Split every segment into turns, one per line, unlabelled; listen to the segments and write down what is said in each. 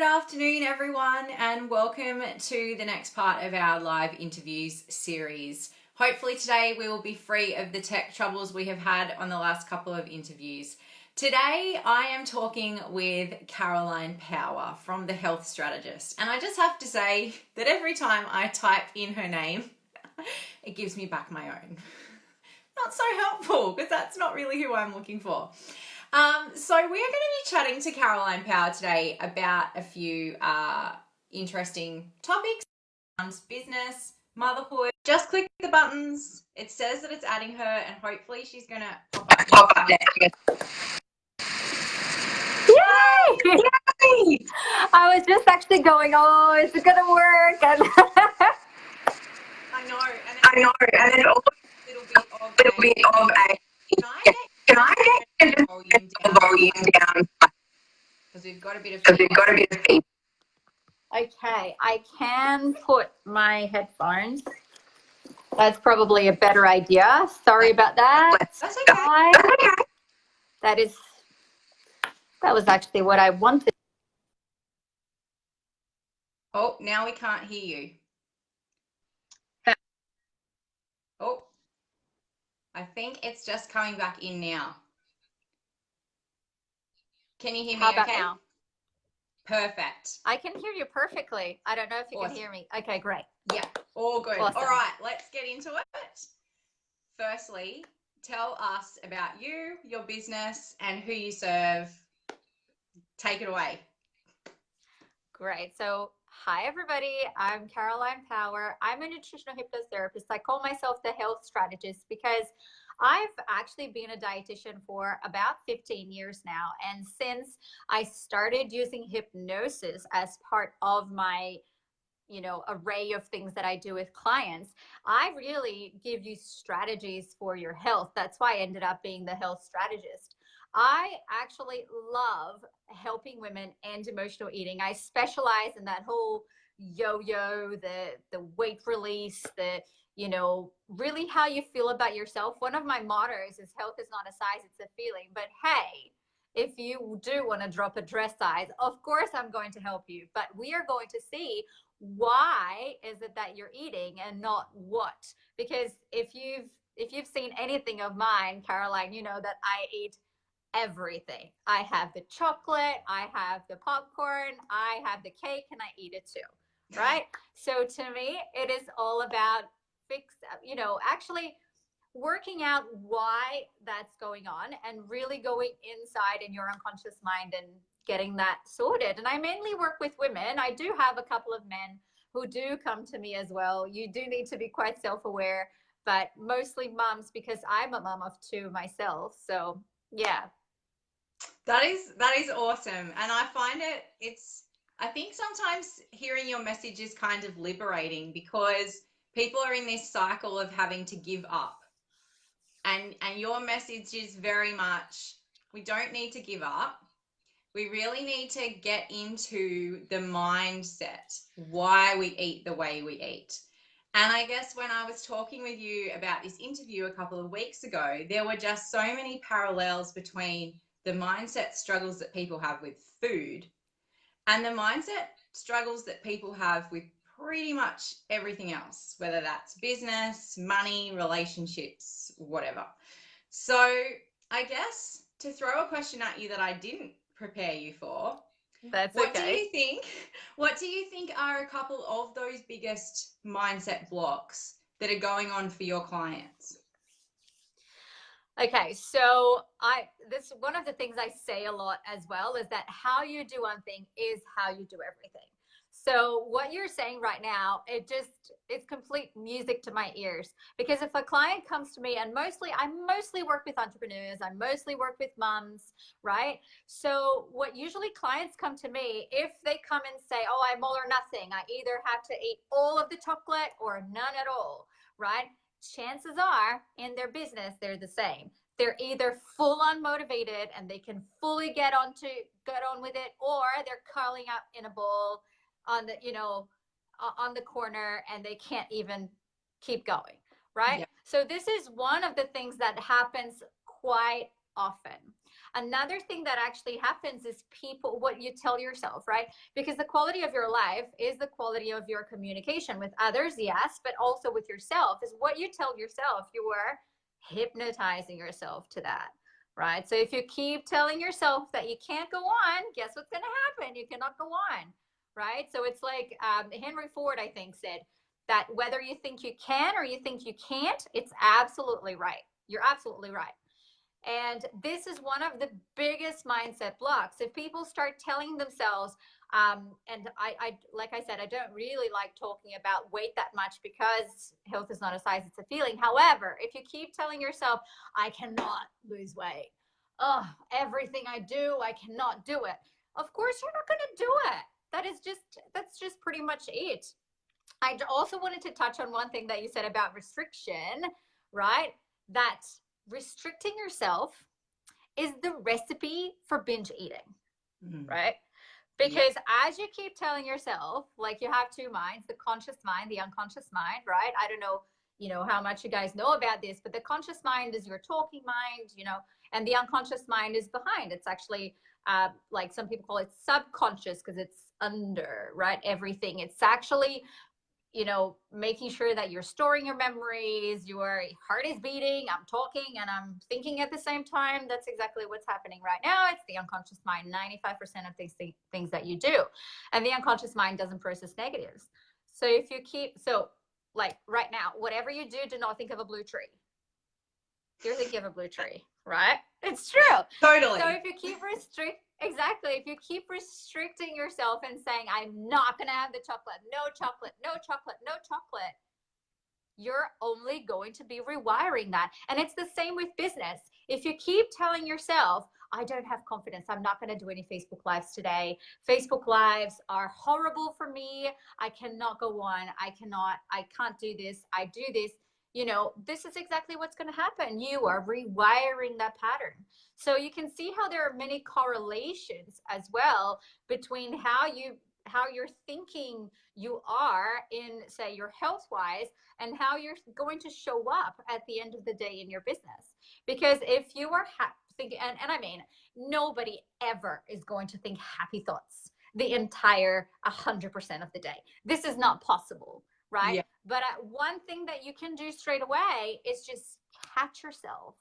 Good afternoon, everyone, and welcome to the next part of our live interviews series. Hopefully today we will be free of the tech troubles we have had on the last couple of interviews. Today I am talking with Caroline Power from the Health Strategist, and I just have to say that every time I type in her name, it gives me back my own. Not so helpful, because that's not really who I'm looking for. So we're going to be chatting to Caroline Power today about a few interesting topics, business, motherhood. Just click the buttons. It says that it's adding her, and hopefully she's going to pop up there.
Yay! Yay! I was just actually going, oh, is it going to work? And
I know, and then also a little bit of a can I get the volume down? Because we've got a bit of feedback.
Okay, I can put my headphones. That's probably a better idea. Sorry about that.
That's okay.
That was actually what I wanted.
Oh, now we can't hear you. Oh, I think it's just coming back in now. Can you hear me okay?
Now?
Perfect.
I can hear you perfectly. I don't know if you can hear me. Okay, great.
Yeah, all good.
Awesome.
All right, let's get into it. Firstly, tell us about you, your business, and who you serve. Take it away.
Great. So, hi, everybody. I'm Caroline Power. I'm a nutritional hypnotherapist. I call myself the Health Strategist because I've actually been a dietitian for about 15 years now. And since I started using hypnosis as part of my array of things that I do with clients, I really give you strategies for your health. That's why I ended up being the Health Strategist. I actually love helping women end emotional eating. I specialize in that whole yo-yo, the weight release, really how you feel about yourself. One of my mottos is health is not a size, it's a feeling. But hey, if you do want to drop a dress size, of course I'm going to help you. But we are going to see why is it that you're eating and not what. Because if you've seen anything of mine, Caroline, you know that I eat everything. I have the chocolate, I have the popcorn, I have the cake, and I eat it too, right? So to me, it is all about actually working out why that's going on and really going inside in your unconscious mind and getting that sorted. And I mainly work with women. I do have a couple of men who do come to me as well. You do need to be quite self-aware, but mostly moms because I'm a mom of two myself. So yeah.
That is awesome. And I find I think sometimes hearing your message is kind of liberating because people are in this cycle of having to give up. And your message is very much, we don't need to give up. We really need to get into the mindset, why we eat the way we eat. And I guess when I was talking with you about this interview a couple of weeks ago, there were just so many parallels between the mindset struggles that people have with food and the mindset struggles that people have with pretty much everything else, whether that's business, money, relationships, whatever. So I guess to throw a question at you that I didn't prepare you for, what do you think are a couple of those biggest mindset blocks that are going on for your clients?
Okay, so this one of the things I say a lot as well is that how you do one thing is how you do everything. So what you're saying right now, it's complete music to my ears, because if a client comes to me, and I mostly work with entrepreneurs, I mostly work with moms, right? So what usually clients come to me, if they come and say, oh, I'm all or nothing, I either have to eat all of the chocolate or none at all, right? Chances are in their business, they're the same. They're either full on motivated and they can fully get on with it, or they're curling up in a ball on the corner and they can't even keep going, right? Yeah. So this is one of the things that happens quite often. Another thing that actually happens is people, what you tell yourself, right? Because the quality of your life is the quality of your communication with others, yes, but also with yourself is what you tell yourself. You are hypnotizing yourself to that, right? So if you keep telling yourself that you can't go on, guess what's going to happen? You cannot go on, right? So it's like Henry Ford, I think, said that whether you think you can or you think you can't, it's absolutely right. You're absolutely right. And this is one of the biggest mindset blocks. If people start telling themselves, and I, like I said, I don't really like talking about weight that much because health is not a size, it's a feeling. However, if you keep telling yourself, I cannot lose weight, oh, everything I do, I cannot do it. Of course, you're not going to do it. That's just pretty much it. I also wanted to touch on one thing that you said about restriction, right? That restricting yourself is the recipe for binge eating, right? Because as you keep telling yourself, like you have two minds, the conscious mind, the unconscious mind, right? I don't know, how much you guys know about this, but the conscious mind is your talking mind, and the unconscious mind is behind. It's actually like some people call it subconscious because it's under, right? Everything. It's actually making sure that you're storing your memories, your heart is beating, I'm talking and I'm thinking at the same time. That's exactly what's happening right now. It's the unconscious mind, 95% of these things that you do. And the unconscious mind doesn't process negatives. So if you like right now, whatever you do not think of a blue tree. You're thinking of a blue tree, right? It's true.
Totally.
So if you keep if you keep restricting yourself and saying, I'm not going to have the chocolate, no chocolate, no chocolate, no chocolate, you're only going to be rewiring that. And it's the same with business. If you keep telling yourself, I don't have confidence, I'm not going to do any Facebook Lives today. Facebook Lives are horrible for me. I cannot go on. I can't do this. I do this. This is exactly what's going to happen. You are rewiring that pattern. So you can see how there are many correlations as well between how you're thinking you are in, say, your health wise, and how you're going to show up at the end of the day in your business. Because if you are thinking, and I mean, nobody ever is going to think happy thoughts the entire 100% of the day. This is not possible, right? Yeah. But one thing that you can do straight away is just catch yourself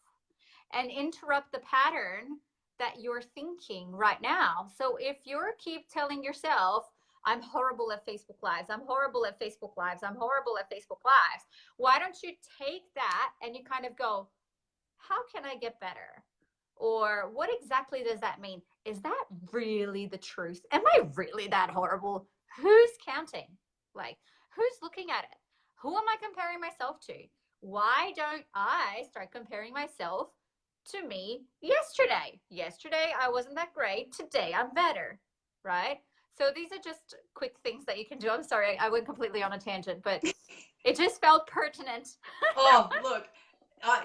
and interrupt the pattern that you're thinking right now. So if you keep telling yourself, I'm horrible at Facebook Lives, I'm horrible at Facebook Lives, I'm horrible at Facebook Lives, why don't you take that and you kind of go, how can I get better? Or what exactly does that mean? Is that really the truth? Am I really that horrible? Who's counting? Like, who's looking at it? Who am I comparing myself to? Why don't I start comparing myself to me yesterday? Yesterday, I wasn't that great. Today, I'm better, right? So these are just quick things that you can do. I'm sorry, I went completely on a tangent, but it just felt pertinent.
Oh, look,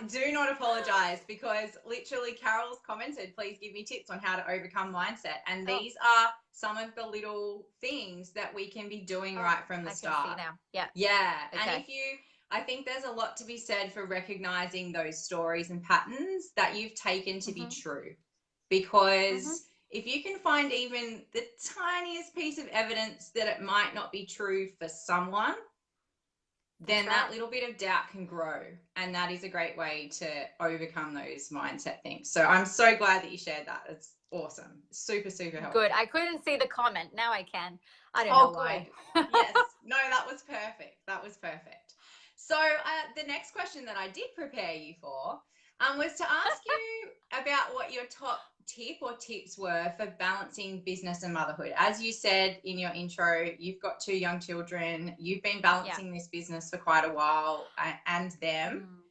do not apologize, because literally Carol's commented, please give me tips on how to overcome mindset. And these are some of the little things that we can be doing right from the start.
I can see now. Yeah.
Yeah. Okay. And I think there's a lot to be said for recognizing those stories and patterns that you've taken to be true. Because if you can find even the tiniest piece of evidence that it might not be true for someone, then that little bit of doubt can grow. And that is a great way to overcome those mindset things. So I'm so glad that you shared that. It's awesome. Super, super helpful.
Good. I couldn't see the comment. Now I can. I don't know why.
Yes. No, that was perfect. That was perfect. So the next question that I did prepare you for was to ask you about what your top tip or tips were for balancing business and motherhood. As you said in your intro, you've got 2 young children. You've been balancing this business for quite a while and them.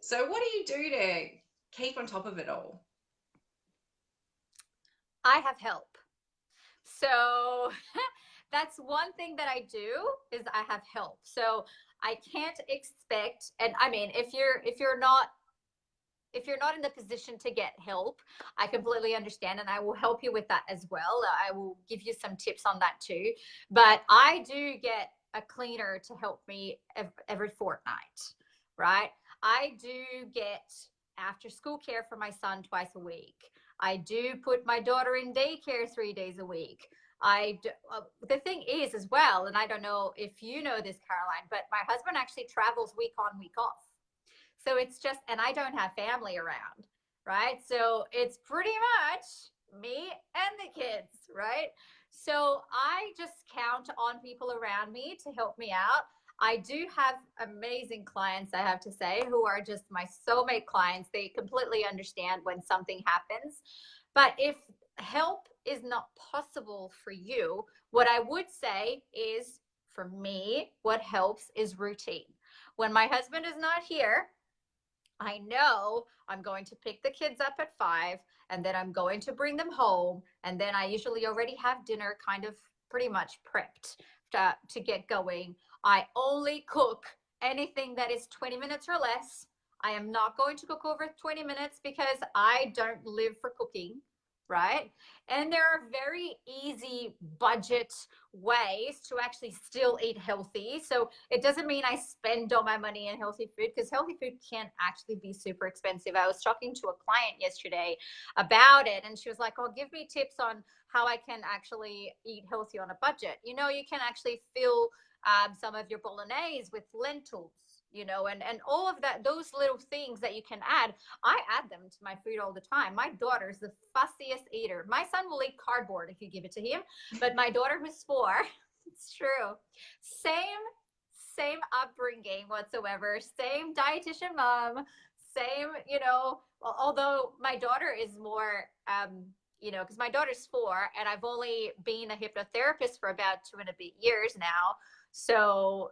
So what do you do to keep on top of it all?
I have help. So that's one thing that I do is I have help. So I can't expect, and I mean, if you're not in the position to get help, I completely understand, and I will help you with that as well. I will give you some tips on that too. But I do get a cleaner to help me every fortnight, right? I do get after school care for my son twice a week. I do put my daughter in daycare 3 days a week. The thing is as well, and I don't know if you know this, Caroline, but my husband actually travels week on, week off. So it's just, and I don't have family around, right? So it's pretty much me and the kids, right? So I just count on people around me to help me out. I do have amazing clients, I have to say, who are just my soulmate clients. They completely understand when something happens. But if help is not possible for you, what I would say is, for me, what helps is routine. When my husband is not here, I know I'm going to pick the kids up at 5, and then I'm going to bring them home. And then I usually already have dinner kind of pretty much prepped to get going. I only cook anything that is 20 minutes or less. I am not going to cook over 20 minutes because I don't live for cooking, right? And there are very easy budget ways to actually still eat healthy. So it doesn't mean I spend all my money in healthy food, because healthy food can actually be super expensive. I was talking to a client yesterday about it, and she was like, "Oh, give me tips on how I can actually eat healthy on a budget." You can actually fill some of your bolognese with lentils, and all of that, those little things that you can add. I add them to my food all the time. My daughter's the fussiest eater. My son will eat cardboard if you give it to him, but my daughter, who's 4, it's true. Same upbringing whatsoever. Same dietitian mom. Same, although my daughter is more, because my daughter's 4 and I've only been a hypnotherapist for about 2.5 years now. So,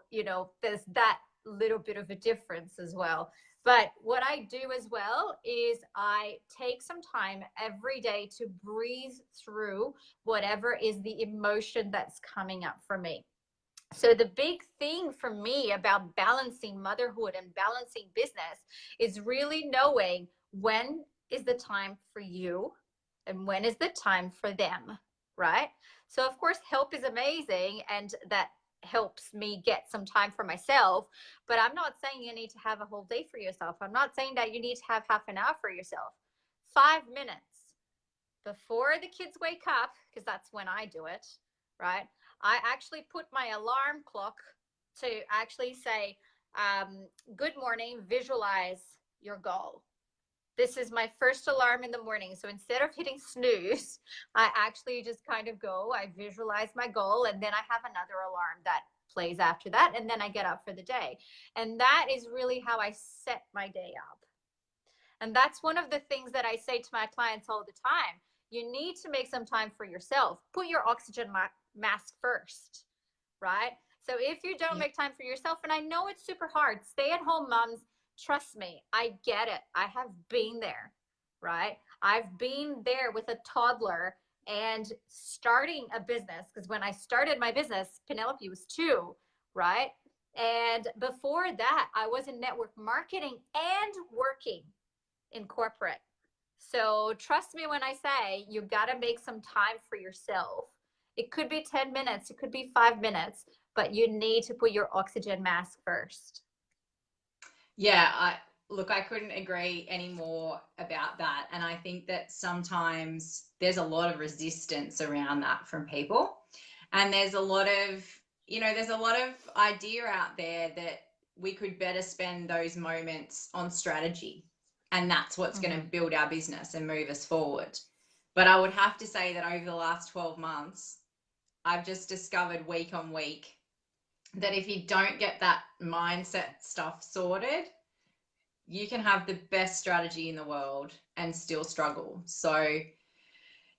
there's that little bit of a difference as well. But what I do as well is I take some time every day to breathe through whatever is the emotion that's coming up for me. So the big thing for me about balancing motherhood and balancing business is really knowing when is the time for you and when is the time for them, right? So of course, help is amazing, and that helps me get some time for myself. But I'm not saying you need to have a whole day for yourself. I'm not saying that you need to have half an hour for yourself. 5 minutes before the kids wake up, because that's when I do it, right? I actually put my alarm clock to actually say, good morning, visualize your goal. This is my first alarm in the morning. So instead of hitting snooze, I actually just kind of go, I visualize my goal, and then I have another alarm that plays after that, and then I get up for the day. And that is really how I set my day up. And that's one of the things that I say to my clients all the time. You need to make some time for yourself. Put your oxygen mask first, right? So if you don't make time for yourself, and I know it's super hard, stay-at-home moms, trust me, I get it. I have been there, right? I've been there with a toddler and starting a business, because when I started my business, Penelope was 2, right? And before that, I was in network marketing and working in corporate. So trust me when I say you got to make some time for yourself. It could be 10 minutes, it could be 5 minutes, but you need to put your oxygen mask first.
Yeah, I couldn't agree any more about that. And I think that sometimes there's a lot of resistance around that from people. And there's a lot of, idea out there that we could better spend those moments on strategy. And that's what's going to build our business and move us forward. But I would have to say that over the last 12 months, I've just discovered week on week that if you don't get that mindset stuff sorted, you can have the best strategy in the world and still struggle. So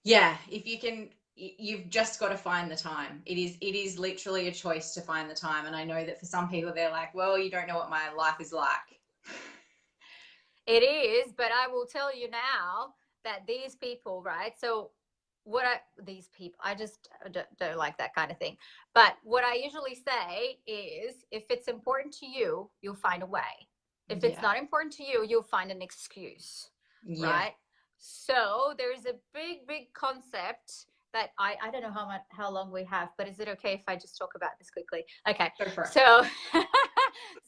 yeah, if you can, you've just got to find the time. It is literally a choice to find the time. And I know that for some people, they're like, well, you don't know what my life is like.
It is, but I will tell you now that these people, right? So these people, I just don't like that kind of thing. But what I usually say is, if it's important to you, you'll find a way. If it's not important to you, you'll find an excuse, right? So there's a big concept that I don't know how long we have, but is it okay if I just talk about this quickly? Okay.
Go for it.
So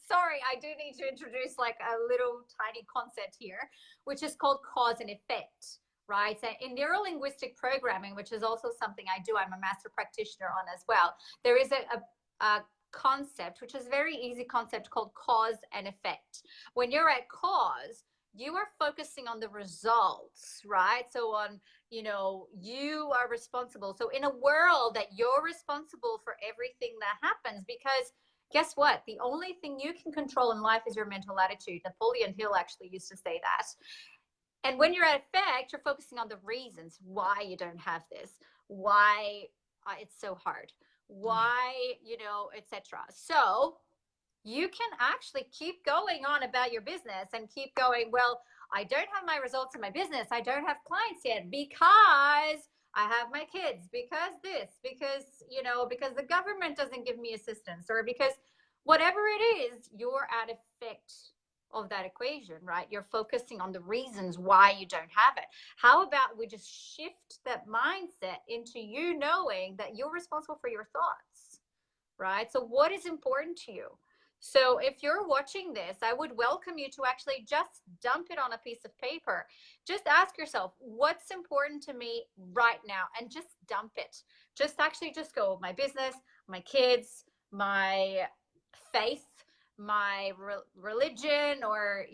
sorry, I do need to introduce like a little tiny concept here, which is called cause and effect. right? So in neuro-linguistic programming, which is also something I do, I'm a master practitioner on as well, there is a concept, which is a very easy concept called cause and effect. When you're at cause, you are focusing on the results, right? So on, you are responsible. So in a world that you're responsible for everything that happens, because guess what? The only thing you can control in life is your mental attitude. Napoleon Hill actually used to say that. And when you're at effect, you're focusing on the reasons why you don't have this, why it's so hard, why, etc. So you can actually keep going on about your business and keep going, well, I don't have my results in my business. I don't have clients yet because I have my kids, because this, because the government doesn't give me assistance, or because whatever it is, you're at effect of that equation, right? You're focusing on the reasons why you don't have it. How about we just shift that mindset into you knowing that you're responsible for your thoughts, right? So what is important to you? So if you're watching this, I would welcome you to actually just dump it on a piece of paper. Just ask yourself, what's important to me right now? And just dump it. Just go, my business, my kids, my faith, my religion, or,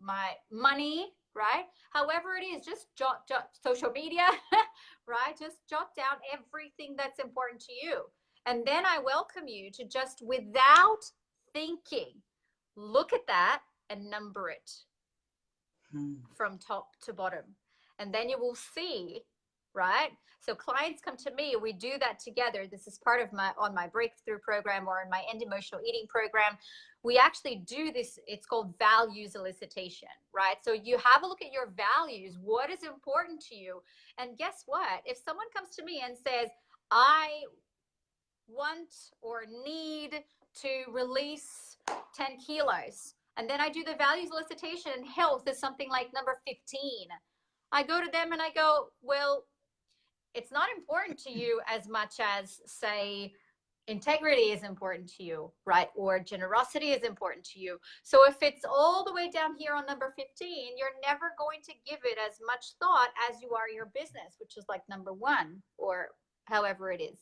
my money, right? However it is, just jot social media, right? Just jot down everything that's important to you. And then I welcome you to just, without thinking, look at that and number it from top to bottom. And then you will see, right? So clients come to me, we do that together. This is part of my breakthrough program, or in my end emotional eating program. We actually do this. It's called values elicitation, right? So you have a look at your values. What is important to you? And guess what? If someone comes to me and says, I want or need to release 10 kilos. And then I do the values elicitation, and health is something like number 15. I go to them and I go, well, it's not important to you as much as, say, integrity is important to you, right? Or generosity is important to you. So if it's all the way down here on number 15, you're never going to give it as much thought as you are your business, which is like number 1, or however it is.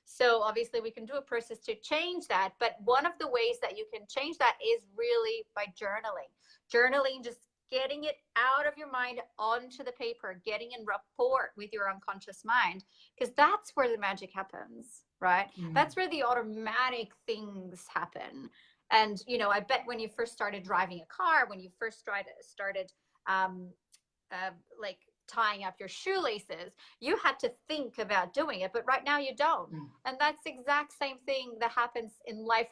So obviously we can do a process to change that. But one of the ways that you can change that is really by journaling. Journaling, just getting it out of your mind onto the paper, getting in rapport with your unconscious mind, because that's where the magic happens, right? That's where the automatic things happen. And, I bet when you first started driving a car, when you first started like tying up your shoelaces, you had to think about doing it, but right now you don't. And that's the exact same thing that happens in life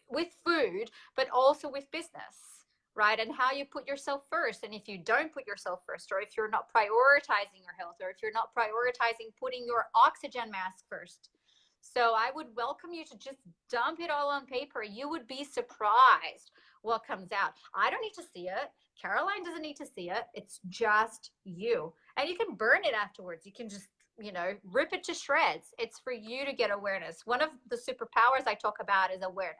with food, but also with business, right? And how you put yourself first. And if you don't put yourself first, or if you're not prioritizing your health, or if you're not prioritizing putting your oxygen mask first. So I would welcome you to just dump it all on paper. You would be surprised what comes out. I don't need to see it. Caroline doesn't need to see it. It's just you. And you can burn it afterwards. You can just, rip it to shreds. It's for you to get awareness. One of the superpowers I talk about is awareness.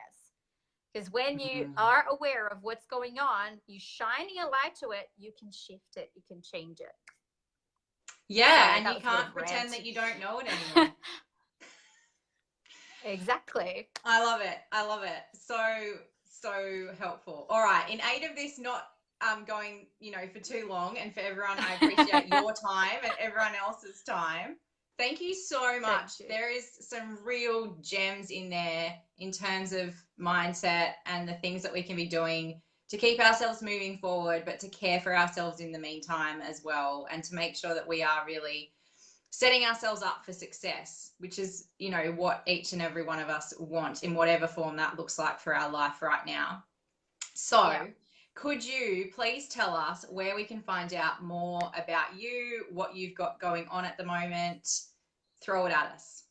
Because when you are aware of what's going on, you shining a light to it, you can shift it. You can change it.
Yeah, and you can't pretend that you don't know it anymore.
Exactly.
I love it. So helpful. All right. In aid of this not going, for too long, and for everyone, I appreciate your time and everyone else's time. Thank you so much. There is some real gems in there in terms of mindset and the things that we can be doing to keep ourselves moving forward, but to care for ourselves in the meantime as well, and to make sure that we are really setting ourselves up for success, which is, what each and every one of us want, in whatever form that looks like for our life right now. So could you please tell us where we can find out more about you, what you've got going on at the moment? Throw it at us.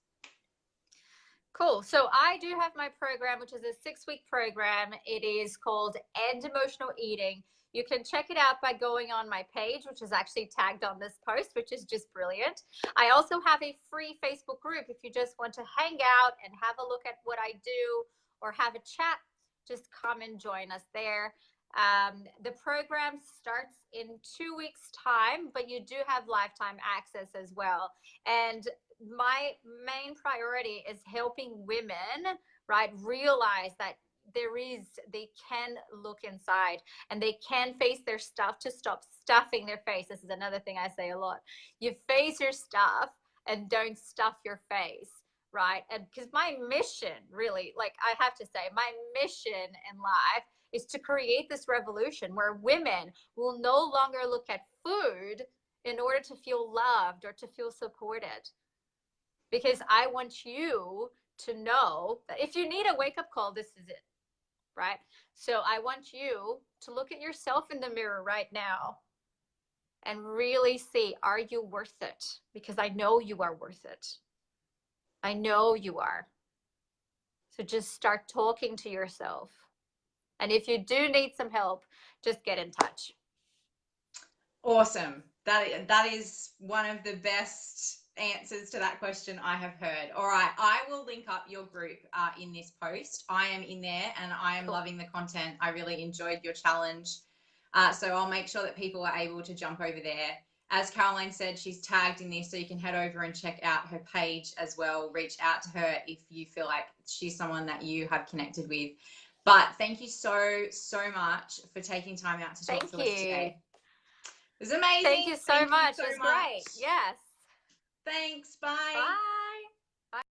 Cool. So I do have my program, which is a 6-week program. It is called End Emotional Eating. You can check it out by going on my page, which is actually tagged on this post, which is just brilliant. I also have a free Facebook group. If you just want to hang out and have a look at what I do, or have a chat, just come and join us there. The program starts in 2 weeks' time, but you do have lifetime access as well. And my main priority is helping women, right, realize that they can look inside and they can face their stuff to stop stuffing their face. This is another thing I say a lot. You face your stuff and don't stuff your face, right? And because my mission, really, like I have to say, my mission in life is to create this revolution where women will no longer look at food in order to feel loved or to feel supported. Because I want you to know that if you need a wake up call, this is it, right? So I want you to look at yourself in the mirror right now and really see, are you worth it? Because I know you are worth it. I know you are. So just start talking to yourself. And if you do need some help, just get in touch.
Awesome. That is one of the best answers to that question I have heard. All right, I will link up your group in this post. I am in there and I am loving the content. I really enjoyed your challenge. So I'll make sure that people are able to jump over there. As Caroline said, she's tagged in this, so you can head over and check out her page as well. Reach out to her if you feel like she's someone that you have connected with. But thank you so much for taking time out to talk to us today. It was amazing.
Thank you so much. It was great. Yes.
Thanks. Bye.
Bye.